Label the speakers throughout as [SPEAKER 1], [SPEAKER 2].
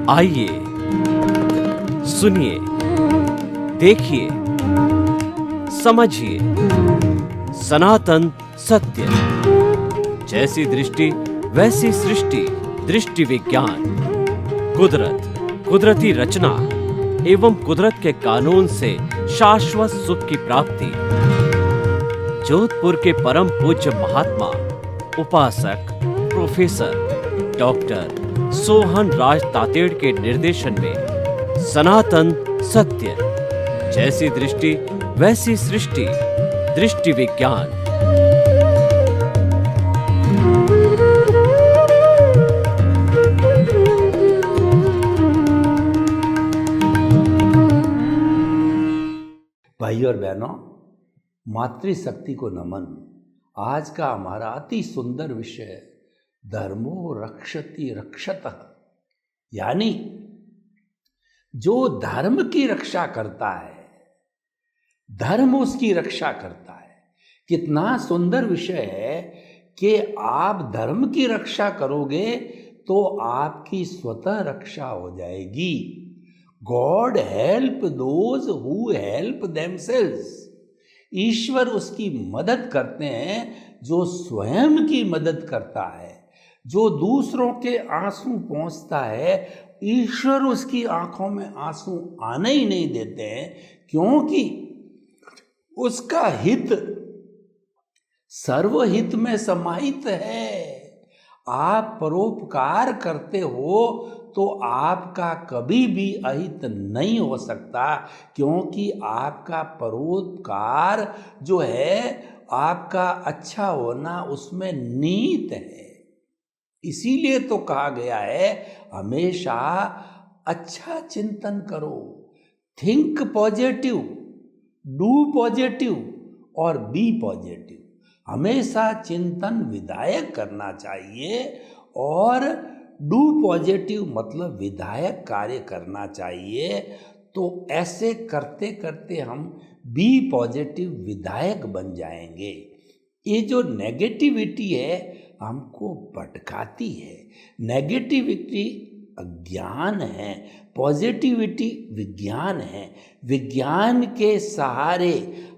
[SPEAKER 1] आइए सुनिए, देखिए, समझिए सनातन सत्य। जैसी दृष्टि वैसी सृष्टि, दृष्टि विज्ञान। कुदरत, कुदरती रचना एवं कुदरत के कानून से शाश्वत सुख की प्राप्ति। जोधपुर के परम पूज्य महात्मा उपासक प्रोफेसर डॉक्टर सोहन राज तातेड़ के निर्देशन में सनातन सत्य। जैसी दृष्टि वैसी सृष्टि, दृष्टि विज्ञान।
[SPEAKER 2] भाई और बहनों, मातृशक्ति को नमन। आज का हमारा अति सुंदर विषय धर्मो रक्षति रक्षतः, यानी जो धर्म की रक्षा करता है, धर्म उसकी रक्षा करता है। कितना सुंदर विषय है कि आप धर्म की रक्षा करोगे तो आपकी स्वतः रक्षा हो जाएगी। God help those who help themselves. ईश्वर उसकी मदद करते हैं जो स्वयं की मदद करता है। जो दूसरों के आंसू पहुंचता है, ईश्वर उसकी आंखों में आंसू आने ही नहीं देते हैं, क्योंकि उसका हित सर्वहित में समाहित है। आप परोपकार करते हो तो आपका कभी भी अहित नहीं हो सकता, क्योंकि आपका परोपकार जो है, आपका अच्छा होना उसमें नीत है। इसीलिए तो कहा गया है हमेशा अच्छा चिंतन करो, थिंक पॉजिटिव, डू पॉजिटिव और बी पॉजिटिव। हमेशा चिंतन विधायक करना चाहिए और डू पॉजिटिव मतलब विधायक कार्य करना चाहिए। तो ऐसे करते करते हम बी पॉजिटिव विधायक बन जाएंगे। ये जो नेगेटिविटी है हमको भटकाती है। नेगेटिविटी अज्ञान है, पॉजिटिविटी विज्ञान है। विज्ञान के सहारे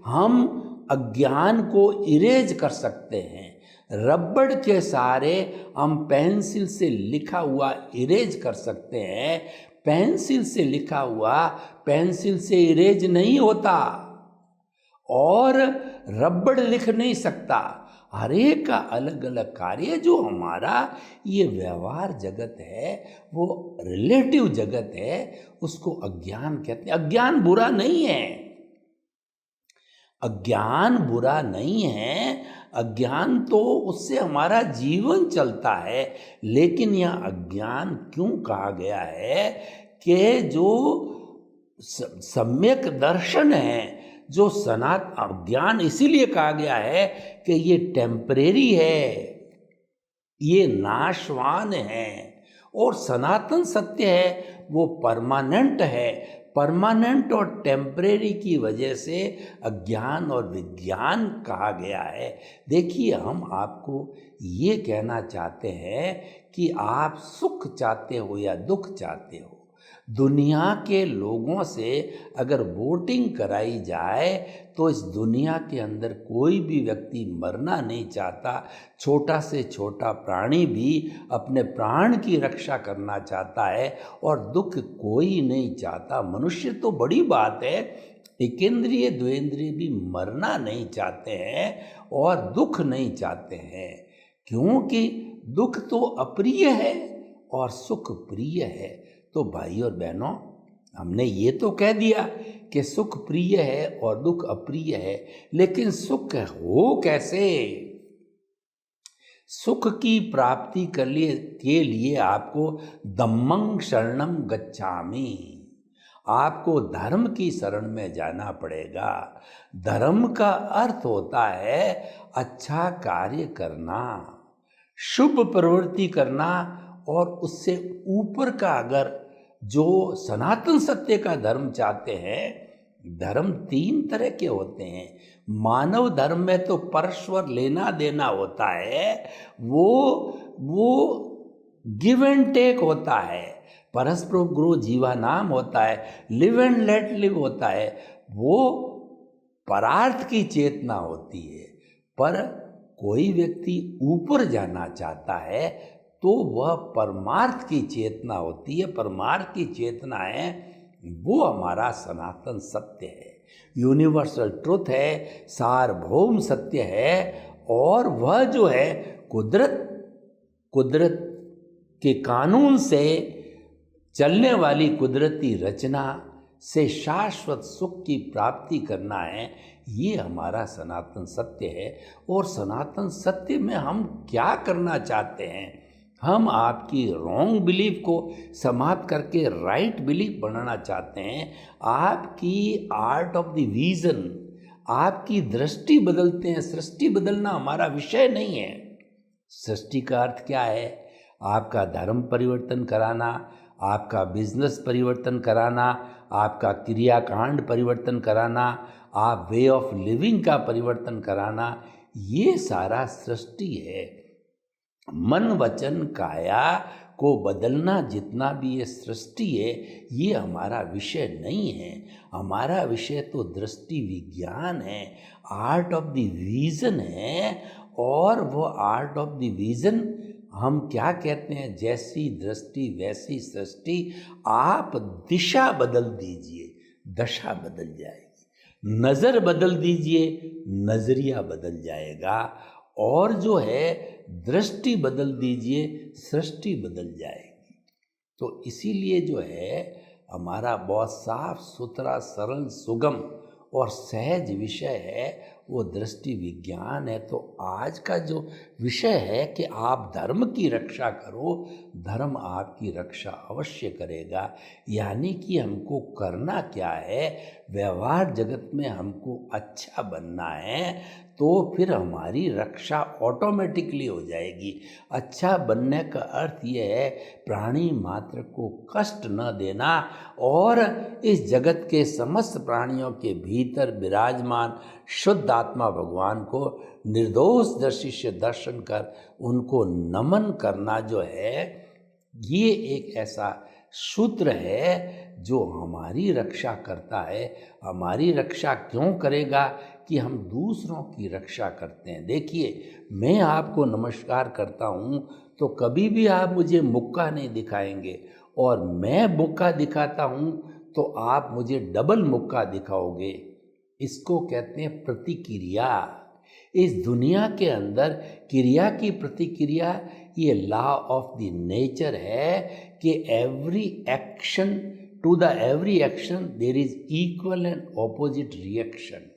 [SPEAKER 2] हम अज्ञान को इरेज कर सकते हैं। रबड़ के सहारे हम पेंसिल से लिखा हुआ इरेज कर सकते हैं। पेंसिल से लिखा हुआ पेंसिल से इरेज नहीं होता और रबड़ लिख नहीं सकता। हर एक का अलग अलग कार्य। जो हमारा ये व्यवहार जगत है वो रिलेटिव जगत है, उसको अज्ञान कहते हैं। अज्ञान बुरा नहीं है, अज्ञान बुरा नहीं है। अज्ञान तो उससे हमारा जीवन चलता है। लेकिन यह अज्ञान क्यों कहा गया है कि जो सम्यक दर्शन है, जो सनातन ज्ञान, इसीलिए कहा गया है कि ये टेम्परेरी है, ये नाशवान है, और सनातन सत्य है वो परमानेंट है। परमानेंट और टेम्परेरी की वजह से अज्ञान और विज्ञान कहा गया है। देखिए, हम आपको ये कहना चाहते हैं कि आप सुख चाहते हो या दुख चाहते हो, दुनिया के लोगों से अगर वोटिंग कराई जाए तो इस दुनिया के अंदर कोई भी व्यक्ति मरना नहीं चाहता। छोटा से छोटा प्राणी भी अपने प्राण की रक्षा करना चाहता है और दुख कोई नहीं चाहता। मनुष्य तो बड़ी बात है, एकेंद्रिय द्वेंद्रिय भी मरना नहीं चाहते हैं और दुख नहीं चाहते हैं, क्योंकि दुख तो अप्रिय है और सुख प्रिय है। तो भाई और बहनों, हमने ये तो कह दिया कि सुख प्रिय है और दुख अप्रिय है, लेकिन सुख हो कैसे? सुख की प्राप्ति के लिए आपको धम्मं शरणं गच्छामि, आपको धर्म की शरण में जाना पड़ेगा। धर्म का अर्थ होता है अच्छा कार्य करना, शुभ प्रवृत्ति करना, और उससे ऊपर का अगर जो सनातन सत्य का धर्म चाहते हैं। धर्म तीन तरह के होते हैं। मानव धर्म में तो परस्पर लेना देना होता है, वो गिव एंड टेक होता है। परस्परोपग्रो जीवा नाम होता है, लिव एंड लेट लिव होता है, वो परार्थ की चेतना होती है। पर कोई व्यक्ति ऊपर जाना चाहता है तो वह परमार्थ की चेतना होती है। परमार्थ की चेतना है वो हमारा सनातन सत्य है, यूनिवर्सल ट्रुथ है, सार्वभौम सत्य है। और वह जो है कुदरत के कानून से चलने वाली कुदरती रचना से शाश्वत सुख की प्राप्ति करना है, ये हमारा सनातन सत्य है। और सनातन सत्य में हम क्या करना चाहते हैं? हम आपकी रॉन्ग बिलीफ को समाप्त करके राइट बिलीफ बनाना चाहते हैं। आपकी आर्ट ऑफ द विजन, आपकी दृष्टि बदलते हैं। सृष्टि बदलना हमारा विषय नहीं है। सृष्टि का अर्थ क्या है? आपका धर्म परिवर्तन कराना, आपका बिजनेस परिवर्तन कराना, आपका क्रियाकांड परिवर्तन कराना, आप वे ऑफ लिविंग का परिवर्तन कराना, ये सारा सृष्टि है। मन वचन काया को बदलना जितना भी ये सृष्टि है, ये हमारा विषय नहीं है। हमारा विषय तो दृष्टि विज्ञान है, आर्ट ऑफ द विजन है। और वो आर्ट ऑफ द विजन हम क्या कहते हैं? जैसी दृष्टि वैसी सृष्टि। आप दिशा बदल दीजिए, दशा बदल जाएगी। नज़र बदल दीजिए, नज़रिया बदल जाएगा। और जो है दृष्टि बदल दीजिए, सृष्टि बदल जाएगी। तो इसीलिए जो है हमारा बहुत साफ सुथरा, सरल, सुगम और सहज विषय है वो दृष्टि विज्ञान है। तो आज का जो विषय है कि आप धर्म की रक्षा करो, धर्म आपकी रक्षा अवश्य करेगा। यानी कि हमको करना क्या है? व्यवहार जगत में हमको अच्छा बनना है, तो फिर हमारी रक्षा ऑटोमेटिकली हो जाएगी। अच्छा बनने का अर्थ ये है प्राणी मात्र को कष्ट न देना और इस जगत के समस्त प्राणियों के भीतर विराजमान शुद्ध आत्मा भगवान को निर्दोष दृष्टि से दर्शन कर उनको नमन करना, जो है ये एक ऐसा सूत्र है जो हमारी रक्षा करता है। हमारी रक्षा क्यों करेगा? कि हम दूसरों की रक्षा करते हैं। देखिए, मैं आपको नमस्कार करता हूँ तो कभी भी आप मुझे मुक्का नहीं दिखाएंगे, और मैं मुक्का दिखाता हूँ तो आप मुझे डबल मुक्का दिखाओगे। इसको कहते हैं प्रतिक्रिया। इस दुनिया के अंदर क्रिया की प्रतिक्रिया, ये लॉ ऑफ द नेचर है कि every action to the every action there is equal and opposite reaction.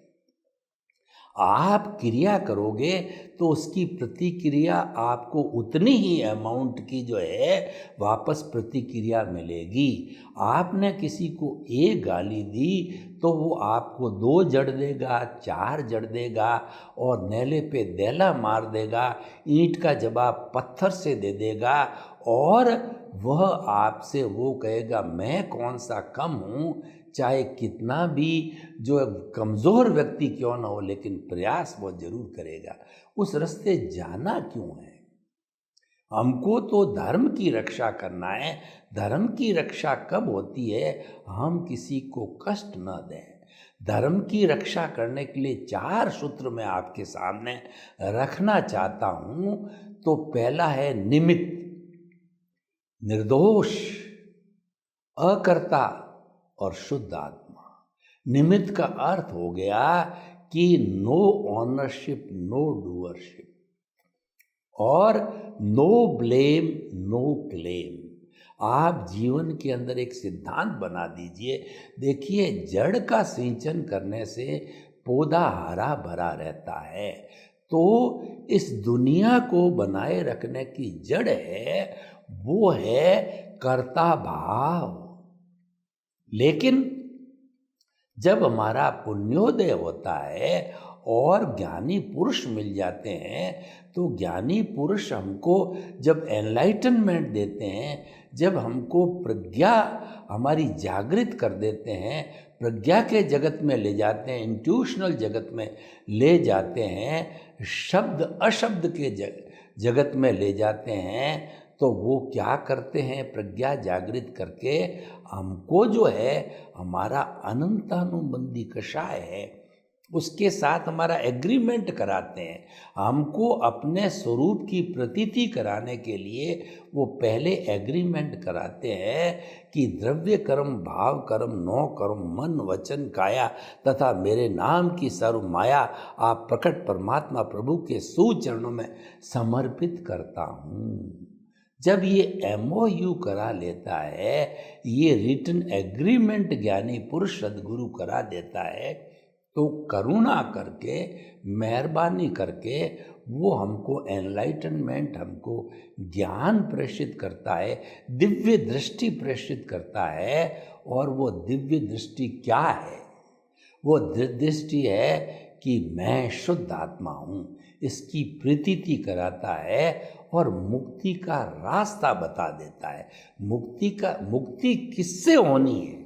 [SPEAKER 2] आप क्रिया करोगे तो उसकी प्रतिक्रिया आपको उतनी ही अमाउंट की जो है वापस प्रतिक्रिया मिलेगी। आपने किसी को एक गाली दी तो वो आपको 2 जड़ देगा, 4 जड़ देगा, और नेले पे देला मार देगा, ईंट का जवाब पत्थर से दे देगा। और वह आपसे वो कहेगा मैं कौन सा कम हूँ, चाहे कितना भी जो कमज़ोर व्यक्ति क्यों ना हो, लेकिन प्रयास वो जरूर करेगा। उस रास्ते जाना क्यों है? हमको तो धर्म की रक्षा करना है। धर्म की रक्षा कब होती है? हम किसी को कष्ट न दें। धर्म की रक्षा करने के लिए 4 सूत्र मैं आपके सामने रखना चाहता हूँ। तो पहला है निमित्त, निर्दोष, अकर्ता और शुद्ध आत्मा। निमित्त का अर्थ हो गया कि नो ऑनरशिप, नो डूअरशिप, और नो ब्लेम, नो क्लेम। आप जीवन के अंदर एक सिद्धांत बना दीजिए। देखिए, जड़ का सिंचन करने से पौधा हरा भरा रहता है। तो इस दुनिया को बनाए रखने की जड़ है वो है कर्ता भाव। लेकिन जब हमारा पुण्योदय होता है और ज्ञानी पुरुष मिल जाते हैं, तो ज्ञानी पुरुष हमको जब एनलाइटनमेंट देते हैं, जब हमको प्रज्ञा हमारी जागृत कर देते हैं, प्रज्ञा के जगत में ले जाते हैं, इंट्यूशनल जगत में ले जाते हैं, शब्द अशब्द के जगत में ले जाते हैं, तो वो क्या करते हैं, प्रज्ञा जागृत करके हमको जो है हमारा अनंतानुबंधी कषाय है उसके साथ हमारा एग्रीमेंट कराते हैं। हमको अपने स्वरूप की प्रतीति कराने के लिए वो पहले एग्रीमेंट कराते हैं कि द्रव्य कर्म, भाव कर्म, नौ कर्म, मन, वचन, काया तथा मेरे नाम की सर्व माया आप प्रकट परमात्मा प्रभु के सुचरणों में समर्पित करता हूँ। जब ये MOU करा लेता है, ये रिटन एग्रीमेंट ज्ञानी पुरुष सद्गुरु करा देता है, तो करुणा करके, मेहरबानी करके वो हमको एनलाइटनमेंट, हमको ज्ञान प्रेषित करता है, दिव्य दृष्टि प्रेषित करता है। और वो दिव्य दृष्टि क्या है? वो दृष्टि है कि मैं शुद्ध आत्मा हूँ, इसकी प्रतीति कराता है और मुक्ति का रास्ता बता देता है। मुक्ति किससे होनी है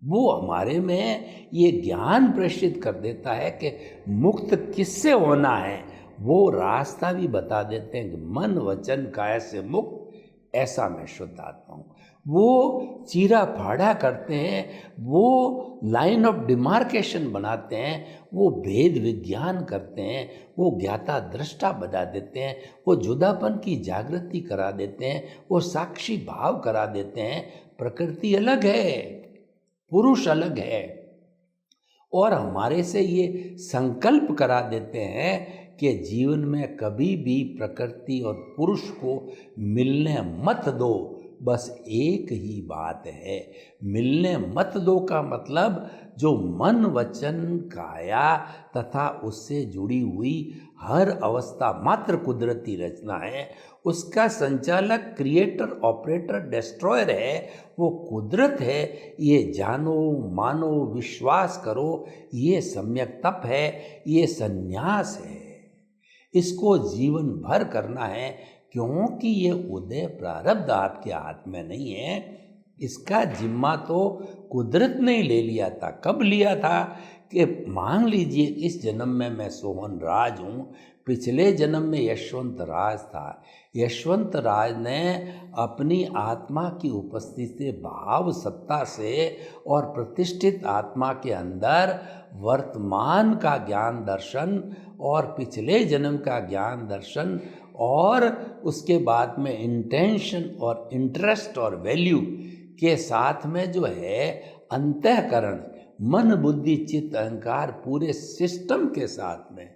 [SPEAKER 2] वो हमारे में ये ज्ञान प्रेषित कर देता है कि मुक्त किससे होना है। वो रास्ता भी बता देते हैं कि मन वचन काया से मुक्त, ऐसा मैं शुद्ध आत्मा हूँ। वो चीरा फाड़ा करते हैं, वो लाइन ऑफ डिमार्केशन बनाते हैं, वो भेद विज्ञान करते हैं, वो ज्ञाता दृष्टा बना देते हैं, वो जुदापन की जागृति करा देते हैं, वो साक्षी भाव करा देते हैं। प्रकृति अलग है, पुरुष अलग है, और हमारे से ये संकल्प करा देते हैं कि जीवन में कभी भी प्रकृति और पुरुष को मिलने मत दो। बस एक ही बात है, मिलने मत दो का मतलब जो मन वचन काया तथा उससे जुड़ी हुई हर अवस्था मात्र कुदरती रचना है, उसका संचालक, क्रिएटर, ऑपरेटर, डिस्ट्रॉयर है, वो कुदरत है। ये जानो, मानो, विश्वास करो, ये सम्यक तप है, ये संन्यास है। इसको जीवन भर करना है, क्योंकि ये उदय प्रारब्ध आपके हाथ में नहीं है। इसका जिम्मा तो कुदरत ने ही ले लिया था। कब लिया था कि मान लीजिए इस जन्म में मैं सोहन राज हूँ, पिछले जन्म में यशवंत राज था। यशवंत राज ने अपनी आत्मा की उपस्थिति से, भाव सत्ता से और प्रतिष्ठित आत्मा के अंदर वर्तमान का ज्ञान दर्शन और पिछले जन्म का ज्ञान दर्शन और उसके बाद में इंटेंशन और इंटरेस्ट और वैल्यू के साथ में जो है अंतःकरण, मन बुद्धि चित्त अहंकार पूरे सिस्टम के साथ में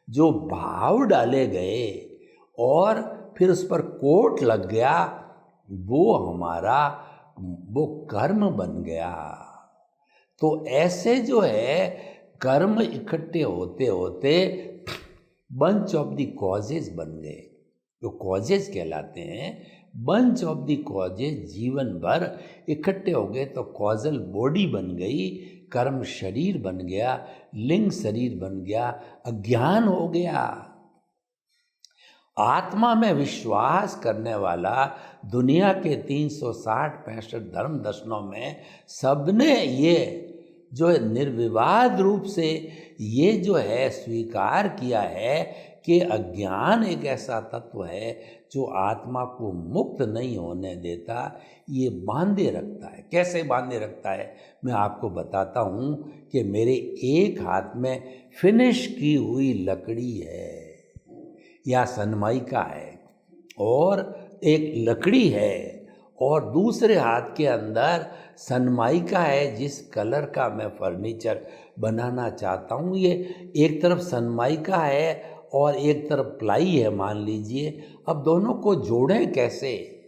[SPEAKER 2] जो भाव डाले गए और फिर उस पर कोट लग गया, वो कर्म बन गया। तो ऐसे जो है कर्म इकट्ठे होते होते बंच ऑफ द कॉजेज बन गए, जो कॉजेज कहलाते हैं। बंच ऑफ द कॉजेज जीवन भर इकट्ठे हो गए तो कॉजल बॉडी बन गई, कर्म शरीर बन गया, लिंग शरीर बन गया, अज्ञान हो गया। आत्मा में विश्वास करने वाला दुनिया के 360-65 धर्म दर्शनों में सबने ये जो निर्विवाद रूप से ये जो है स्वीकार किया है कि अज्ञान एक ऐसा तत्व है जो आत्मा को मुक्त नहीं होने देता, ये बांधे रखता है। कैसे बांधे रखता है मैं आपको बताता हूँ कि मेरे एक हाथ में फिनिश की हुई लकड़ी है या सनमाइका है और एक लकड़ी है, और दूसरे हाथ के अंदर सनमाइका है जिस कलर का मैं फर्नीचर बनाना चाहता हूँ। ये एक तरफ सनमाइका है और एक तरफ प्लाई है मान लीजिए। अब दोनों को जोड़ें कैसे?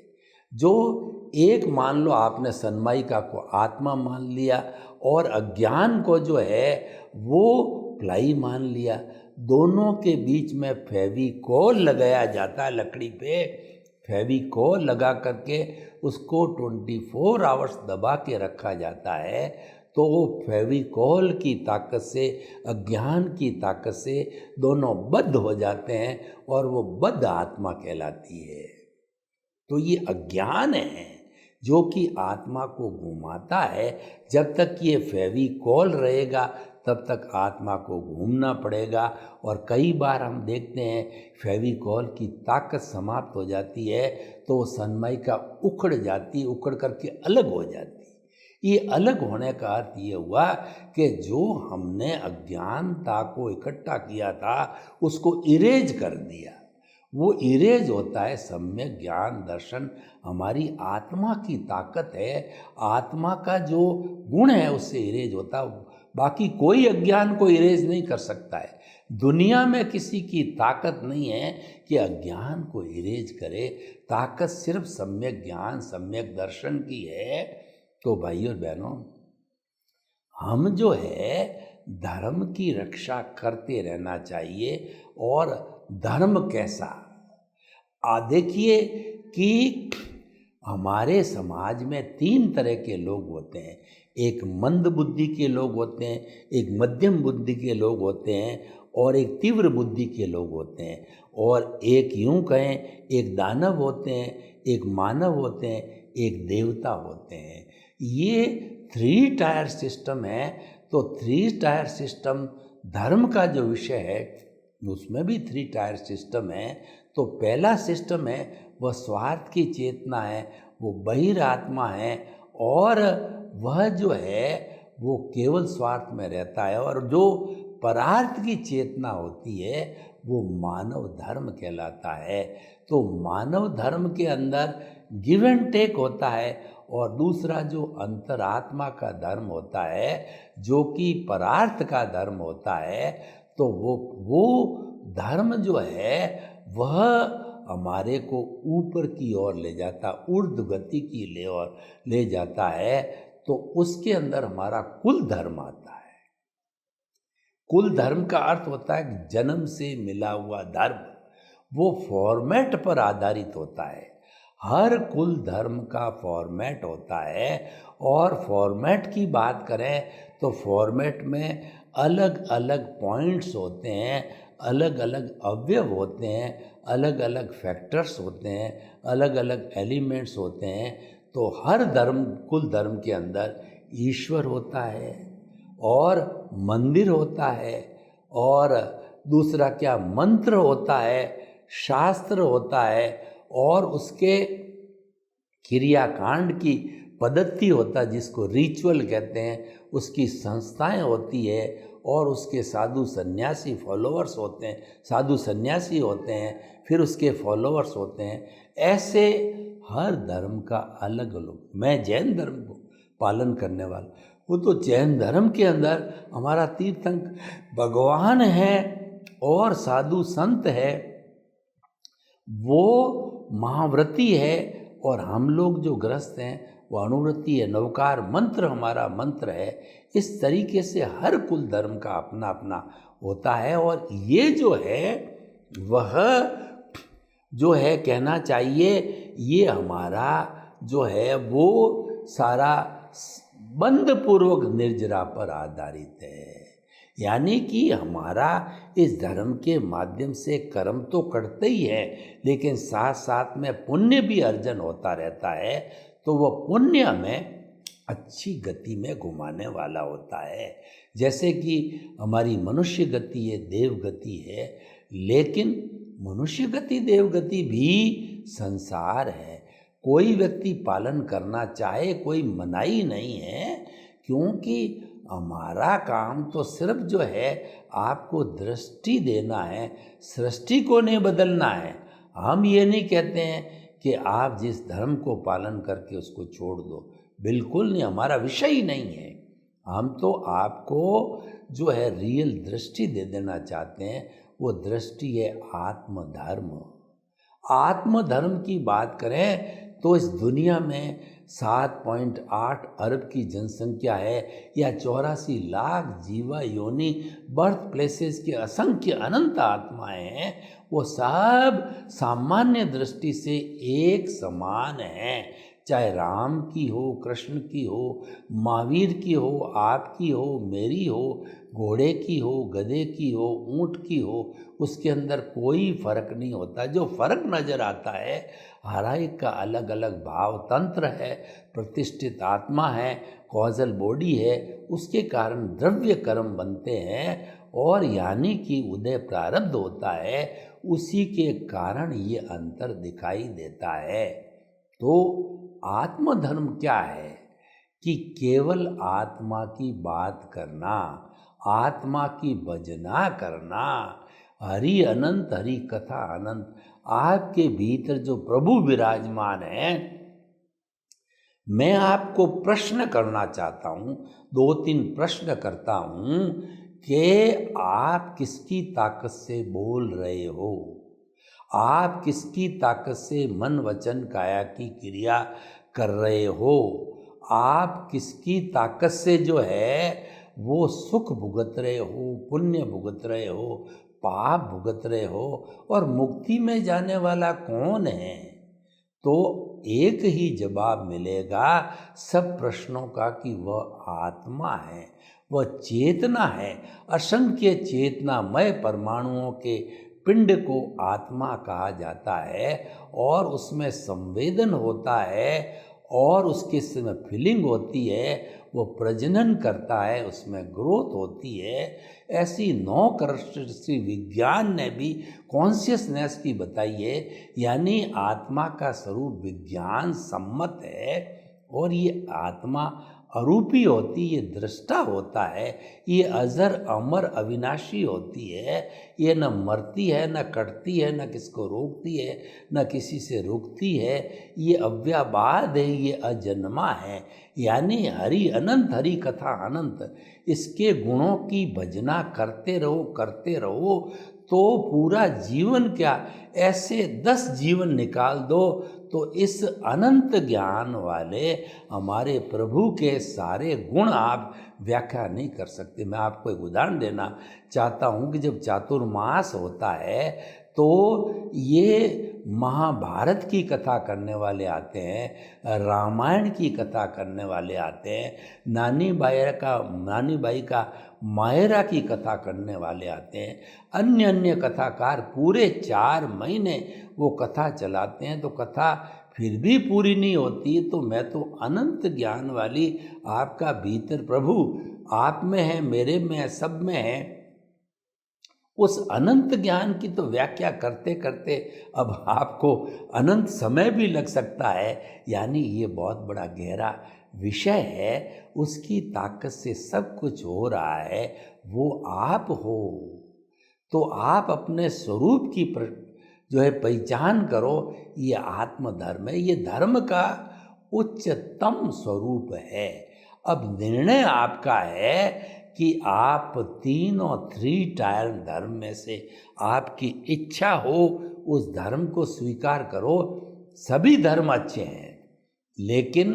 [SPEAKER 2] जो एक मान लो आपने सनमाइका को आत्मा मान लिया और अज्ञान को जो है वो प्लाई मान लिया, दोनों के बीच में फेविकोल लगाया जाता है। लकड़ी पे फेविकोल लगा करके उसको 24 आवर्स दबा के रखा जाता है, तो वो फेविकोल की ताकत से, अज्ञान की ताकत से दोनों बद्ध हो जाते हैं और वो बद्ध आत्मा कहलाती है। तो ये अज्ञान है जो कि आत्मा को घुमाता है। जब तक ये फेविकोल रहेगा तब तक आत्मा को घूमना पड़ेगा। और कई बार हम देखते हैं फेविकॉल की ताकत समाप्त हो जाती है तो सनमाइका उखड़ जाती, उखड़ करके अलग हो जाती। ये अलग होने का अर्थ ये हुआ कि जो हमने अज्ञानता को इकट्ठा किया था उसको इरेज कर दिया। वो इरेज होता है सम्यक ज्ञान दर्शन। हमारी आत्मा की ताकत है, आत्मा का जो गुण है उससे इरेज होता है। बाकी कोई अज्ञान को इरेज नहीं कर सकता है। दुनिया में किसी की ताकत नहीं है कि अज्ञान को इरेज करे। ताकत सिर्फ सम्यक ज्ञान सम्यक दर्शन की है। तो भाइयों और बहनों, हम जो है धर्म की रक्षा करते रहना चाहिए। और धर्म कैसा, देखिए कि हमारे समाज में 3 तरह के लोग होते हैं। एक मंद बुद्धि के लोग होते हैं, एक मध्यम बुद्धि के लोग होते हैं और एक तीव्र बुद्धि के लोग होते हैं। और एक यूं कहें, एक दानव होते हैं, एक मानव होते हैं, एक देवता होते हैं। ये 3 टायर सिस्टम है। तो 3 टायर सिस्टम धर्म का जो विषय है उसमें भी 3 टायर सिस्टम है। तो पहला सिस्टम है वह स्वार्थ की चेतना है, वो बहिरात्मा है और वह जो है वो केवल स्वार्थ में रहता है। और जो परार्थ की चेतना होती है वो मानव धर्म कहलाता है। तो मानव धर्म के अंदर गिव एंड टेक होता है। और दूसरा जो अंतरात्मा का धर्म होता है जो कि परार्थ का धर्म होता है, तो वो धर्म जो है वह हमारे को ऊपर की ओर ले जाता, ऊर्ध्व गति की ओर ले जाता है। तो उसके अंदर हमारा कुल धर्म आता है। कुल धर्म का अर्थ होता है कि जन्म से मिला हुआ धर्म, वो फॉर्मेट पर आधारित होता है। हर कुल धर्म का फॉर्मेट होता है। और फॉर्मेट की बात करें तो फॉर्मेट में अलग अलग पॉइंट्स होते हैं, अलग अलग अवयव होते हैं, अलग अलग फैक्टर्स होते हैं, अलग अलग एलिमेंट्स होते हैं। तो हर धर्म, कुल धर्म के अंदर ईश्वर होता है और मंदिर होता है और दूसरा क्या मंत्र होता है, शास्त्र होता है और उसके क्रियाकांड की पद्धति होता है जिसको रिचुअल कहते हैं, उसकी संस्थाएं होती है और उसके साधु सन्यासी फॉलोअर्स होते हैं, साधु सन्यासी होते हैं, फिर उसके फॉलोअर्स होते हैं। ऐसे हर धर्म का अलग अलग। मैं जैन धर्म को पालन करने वाला, वो तो जैन धर्म के अंदर हमारा तीर्थंकर भगवान है और साधु संत है, वो महाव्रती है और हम लोग जो ग्रस्त हैं वो अनुव्रती है। नवकार मंत्र हमारा मंत्र है। इस तरीके से हर कुल धर्म का अपना अपना होता है। और ये जो है वह जो है कहना चाहिए, ये हमारा जो है वो सारा बंध पूर्वक निर्जरा पर आधारित है। यानी कि हमारा इस धर्म के माध्यम से कर्म तो करते ही है, लेकिन साथ साथ में पुण्य भी अर्जन होता रहता है। तो वह पुण्य हमें अच्छी गति में घुमाने वाला होता है। जैसे कि हमारी मनुष्य गति है, देव गति है, लेकिन मनुष्य गति देव गति भी संसार है। कोई व्यक्ति पालन करना चाहे कोई मनाही नहीं है, क्योंकि हमारा काम तो सिर्फ जो है आपको दृष्टि देना है, सृष्टि को नहीं बदलना है। हम ये नहीं कहते हैं कि आप जिस धर्म को पालन करके उसको छोड़ दो, बिल्कुल नहीं, हमारा विषय ही नहीं है। हम तो आपको जो है रियल दृष्टि दे देना चाहते हैं। वो दृष्टि है आत्मधर्म। आत्मधर्म की बात करें तो इस दुनिया में 7.8 अरब की जनसंख्या है, या 84 लाख जीवा योनि बर्थ प्लेसेस के असंख्य अनंत आत्माएं हैं। वो सब सामान्य दृष्टि से एक समान हैं, चाहे राम की हो, कृष्ण की हो, महावीर की हो, आपकी हो, मेरी हो, घोड़े की हो, गधे की हो, ऊंट की हो, उसके अंदर कोई फर्क नहीं होता। जो फर्क नजर आता है, हर एक का अलग अलग भाव तंत्र है, प्रतिष्ठित आत्मा है, कॉजल बॉडी है, उसके कारण द्रव्य कर्म बनते हैं और यानी कि उदय प्रारब्ध होता है, उसी के कारण ये अंतर दिखाई देता है। तो आत्मधर्म क्या है कि केवल आत्मा की बात करना, आत्मा की भजना करना, हरि अनंत, हरि कथा अनंत। आपके भीतर जो प्रभु विराजमान है, मैं आपको प्रश्न करना चाहता हूँ, 2-3 प्रश्न करता हूँ कि आप किसकी ताकत से बोल रहे हो, आप किसकी ताकत से मन वचन काया की क्रिया कर रहे हो, आप किसकी ताकत से जो है वो सुख भुगत रहे हो, पुण्य भुगत रहे हो, पाप भुगत रहे हो, और मुक्ति में जाने वाला कौन है। तो एक ही जवाब मिलेगा सब प्रश्नों का कि वह आत्मा है, वह चेतना है। असंख्य चेतनामय परमाणुओं के पिंड को आत्मा कहा जाता है और उसमें संवेदन होता है और उसके समय फीलिंग होती है, वो प्रजनन करता है, उसमें ग्रोथ होती है। ऐसी 9 करोड़ विज्ञान ने भी कॉन्शियसनेस की बताई है, यानी आत्मा का स्वरूप विज्ञान सम्मत है। और ये आत्मा अरूपी होती, ये दृष्टा होता है, ये अजर अमर अविनाशी होती है, ये न मरती है, न कटती है, न किसको रोकती है, न किसी से रुकती है, ये अव्याबाद है, ये अजन्मा है, यानी हरि अनंत, हरि कथा अनंत। इसके गुणों की भजना करते रहो तो पूरा जीवन क्या, ऐसे 10 जीवन निकाल दो तो इस अनंत ज्ञान वाले हमारे प्रभु के सारे गुण आप व्याख्या नहीं कर सकते। मैं आपको एक उदाहरण देना चाहता हूँ कि जब चातुर्मास होता है तो ये महाभारत की कथा करने वाले आते हैं, रामायण की कथा करने वाले आते हैं, नानी बाई का मायरा की कथा करने वाले आते हैं, अन्य कथाकार पूरे 4 महीने वो कथा चलाते हैं, तो कथा फिर भी पूरी नहीं होती। तो मैं तो अनंत ज्ञान वाली आपका भीतर प्रभु आप में है, मेरे में है, सब में है, उस अनंत ज्ञान की तो व्याख्या करते करते अब आपको अनंत समय भी लग सकता है। यानी ये बहुत बड़ा गहरा विषय है, उसकी ताकत से सब कुछ हो रहा है, वो आप हो। तो आप अपने स्वरूप की जो है पहचान करो, ये आत्मधर्म है, ये धर्म का उच्चतम स्वरूप है। अब निर्णय आपका है कि आप 3 और 3 टायर धर्म में से आपकी इच्छा हो उस धर्म को स्वीकार करो। सभी धर्म अच्छे हैं, लेकिन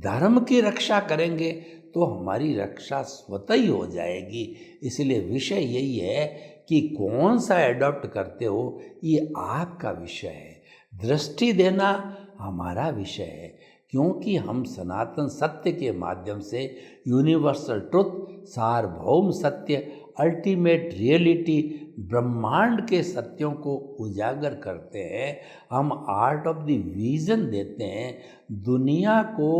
[SPEAKER 2] धर्म की रक्षा करेंगे तो हमारी रक्षा स्वतः ही हो जाएगी। इसलिए विषय यही है कि कौन सा एडॉप्ट करते हो, ये आपका विषय है। दृष्टि देना हमारा विषय है, क्योंकि हम सनातन सत्य के माध्यम से यूनिवर्सल ट्रुथ, सार्वभौम सत्य, अल्टीमेट रियलिटी, ब्रह्मांड के सत्यों को उजागर करते हैं। हम आर्ट ऑफ द विजन देते हैं, दुनिया को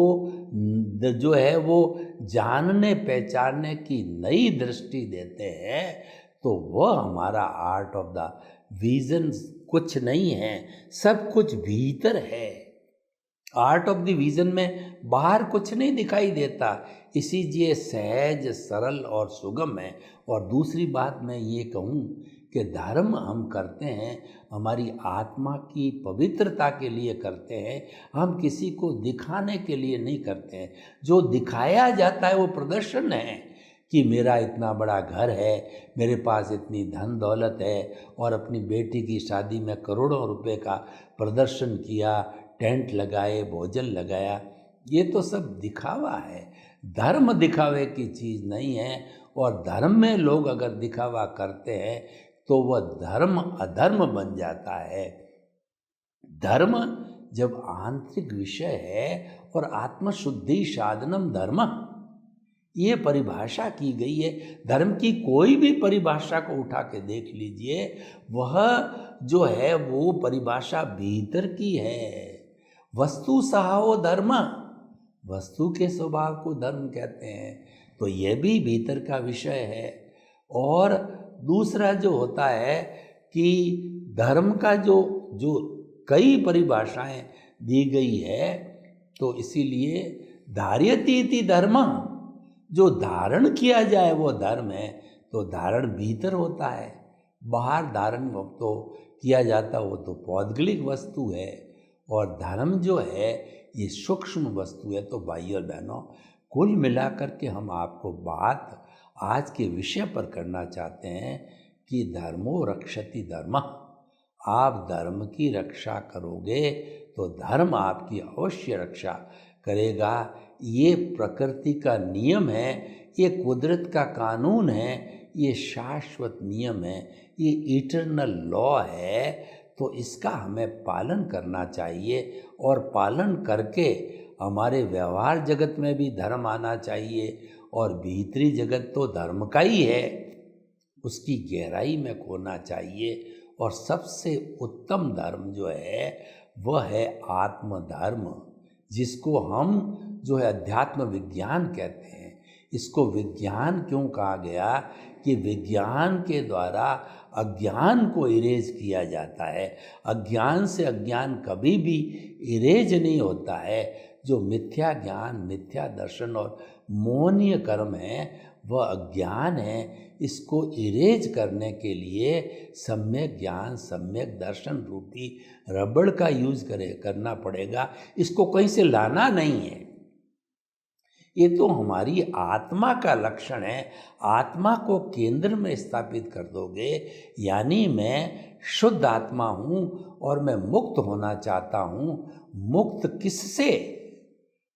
[SPEAKER 2] जो है वो जानने पहचानने की नई दृष्टि देते हैं। तो वह हमारा आर्ट ऑफ द विजन कुछ नहीं है, सब कुछ भीतर है। आर्ट ऑफ द विजन में बाहर कुछ नहीं दिखाई देता, इसीलिए सहज, सरल और सुगम है। और दूसरी बात मैं ये कहूँ कि धर्म हम करते हैं हमारी आत्मा की पवित्रता के लिए करते हैं, हम किसी को दिखाने के लिए नहीं करते हैं। जो दिखाया जाता है वो प्रदर्शन है कि मेरा इतना बड़ा घर है, मेरे पास इतनी धन दौलत है, और अपनी बेटी की शादी में करोड़ों रुपए का प्रदर्शन किया, टेंट लगाए, भोजन लगाया, ये तो सब दिखावा है। धर्म दिखावे की चीज़ नहीं है, और धर्म में लोग अगर दिखावा करते हैं तो वह धर्म अधर्म बन जाता है। धर्म जब आंतरिक विषय है और आत्मशुद्धि साधनम धर्म, ये परिभाषा की गई है। धर्म की कोई भी परिभाषा को उठा के देख लीजिए, वह जो है वो परिभाषा भीतर की है। वस्तु सहाओ धर्म, वस्तु के स्वभाव को धर्म कहते हैं, तो यह भी भीतर का विषय है। और दूसरा जो होता है कि धर्म का जो जो कई परिभाषाएं दी गई है, तो इसीलिए धार्यति इति धर्म, जो धारण किया जाए वो धर्म है। तो धारण भीतर होता है, बाहर धारण तो किया जाता वो तो पौद्गलिक वस्तु है, और धर्म जो है ये सूक्ष्म वस्तु है। तो भाइयों बहनों, कुल मिलाकर के हम आपको बात आज के विषय पर करना चाहते हैं कि धर्मो रक्षति धर्म, आप धर्म की रक्षा करोगे तो धर्म आपकी अवश्य रक्षा करेगा। ये प्रकृति का नियम है, ये कुदरत का कानून है, ये शाश्वत नियम है, ये इटर्नल लॉ है। तो इसका हमें पालन करना चाहिए, और पालन करके हमारे व्यवहार जगत में भी धर्म आना चाहिए, और भीतरी जगत तो धर्म का ही है, उसकी गहराई में खोना चाहिए। और सबसे उत्तम धर्म जो है वह है आत्मधर्म, जिसको हम जो है अध्यात्म विज्ञान कहते हैं। इसको विज्ञान क्यों कहा गया? कि विज्ञान के द्वारा अज्ञान को इरेज किया जाता है। अज्ञान से अज्ञान कभी भी इरेज नहीं होता है। जो मिथ्या ज्ञान, मिथ्या दर्शन और मोहनीय कर्म है वह अज्ञान है। इसको इरेज करने के लिए सम्यक ज्ञान, सम्यक दर्शन रूपी रबड़ का यूज करना पड़ेगा। इसको कहीं से लाना नहीं है, ये तो हमारी आत्मा का लक्षण है। आत्मा को केंद्र में स्थापित कर दोगे, यानी मैं शुद्ध आत्मा हूँ और मैं मुक्त होना चाहता हूँ। मुक्त किससे?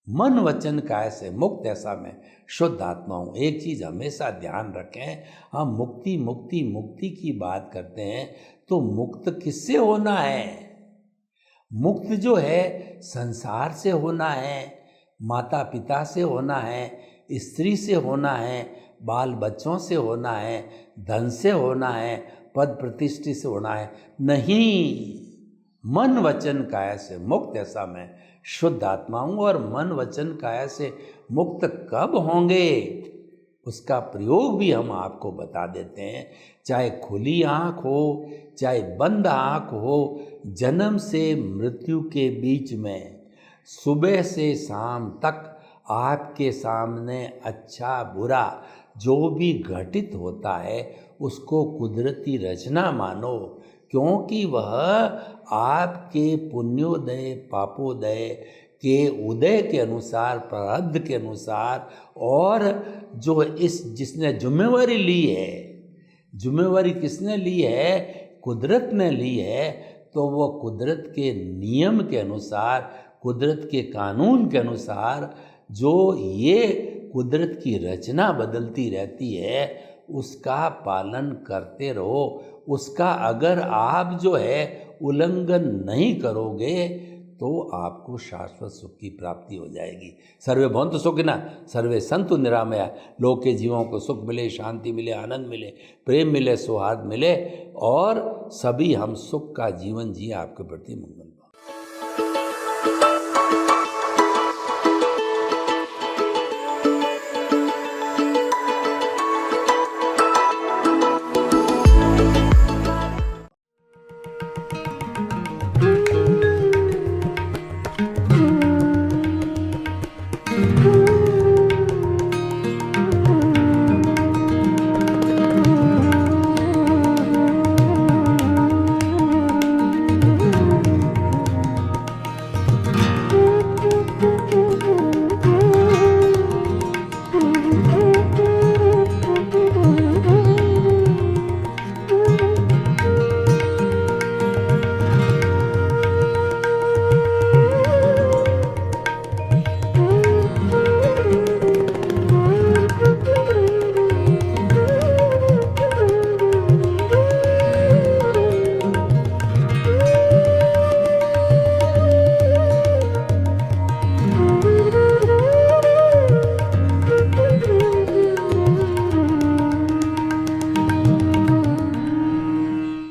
[SPEAKER 2] मन वचन काया से मुक्त, ऐसा मैं शुद्ध आत्मा हूँ। एक चीज़ हमेशा ध्यान रखें, हम मुक्ति मुक्ति मुक्ति की बात करते हैं, तो मुक्त किससे होना है? मुक्त जो है संसार से होना है, माता पिता से होना है, स्त्री से होना है, बाल बच्चों से होना है, धन से होना है, पद प्रतिष्ठा से होना है। नहीं, मन वचन काया से मुक्त, ऐसा मैं शुद्ध आत्मा हूँ। और मन वचन काया से मुक्त कब होंगे उसका प्रयोग भी हम आपको बता देते हैं। चाहे खुली आँख हो, चाहे बंद आँख हो, जन्म से मृत्यु के बीच में सुबह से शाम तक आपके सामने अच्छा बुरा जो भी घटित होता है उसको कुदरती रचना मानो, क्योंकि वह आपके पुण्योदय पापोदय के उदय के अनुसार, प्रारब्ध के अनुसार, और जो जिसने जिम्मेवारी ली है, जिम्मेवारी किसने ली है? कुदरत ने ली है। तो वो कुदरत के नियम के अनुसार, कुदरत के कानून के अनुसार जो ये कुदरत की रचना बदलती रहती है उसका पालन करते रहो। उसका अगर आप जो है उल्लंघन नहीं करोगे तो आपको शाश्वत सुख की प्राप्ति हो जाएगी। सर्वे भवन्तु सुखिनः, सर्वे सन्तु निरामया। लोक के जीवों को सुख मिले, शांति मिले, आनंद मिले, प्रेम मिले, सौहार्द मिले, और सभी हम सुख का जीवन जिए। आपके प्रति मंगल।